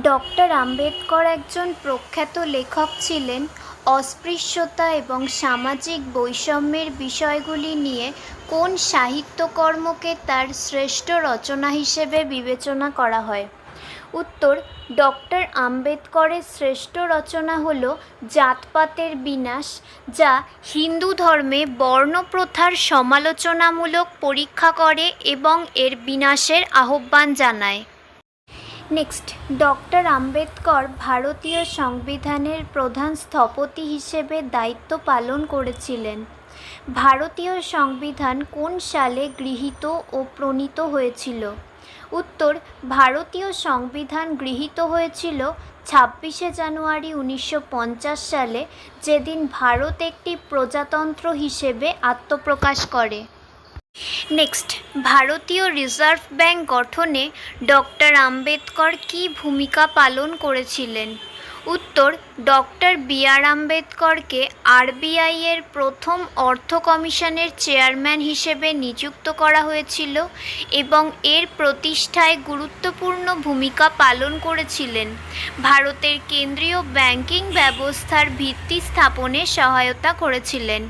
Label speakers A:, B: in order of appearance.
A: Doctor Ambedkar একজন প্রখ্যাত লেখক ছিলেন। অস্পৃশ্যতা এবং সামাজিক বৈষম্যের বিষয়গুলি নিয়ে কোন সাহিত্যকর্মকে তার শ্রেষ্ঠ রচনা হিসেবে বিবেচনা করা হয়? উত্তর: ডক্টর আম্বেদকরের শ্রেষ্ঠ রচনা হল জাতপাতের বিনাশ, যা হিন্দু ধর্মে বর্ণপ্রথার সমালোচনামূলক পরীক্ষা করে এবং এর বিনাশের আহ্বান জানায়। নেক্সট, ডক্টর আম্বেদকর ভারতীয় সংবিধানের প্রধান স্থপতি হিসেবে দায়িত্ব পালন করেছিলেন। ভারতীয় সংবিধান কোন সালে গৃহীত ও প্রণীত হয়েছিল? উত্তর: ভারতীয় সংবিধান গৃহীত হয়েছিল 26শে জানুয়ারি 1950 সালে, যেদিন ভারত একটি প্রজাতন্ত্র হিসেবে আত্মপ্রকাশ করে। নেক্সট, ভারতীয় রিজার্ভ ব্যাংক গঠনে ডক্টর আম্বেদকর কী ভূমিকা পালন করেছিলেন? উত্তর: ডক্টর বি.আর. আম্বেদকরকে আরবিআই এর প্রথম অর্থ কমিশনের চেয়ারম্যান হিসেবে নিযুক্ত করা হয়েছিল এবং এর প্রতিষ্ঠায় গুরুত্বপূর্ণ ভূমিকা পালন করেছিলেন। ভারতের কেন্দ্রীয় ব্যাংকিং ব্যবস্থার ভিত্তি স্থাপনে সহায়তা করেছিলেন।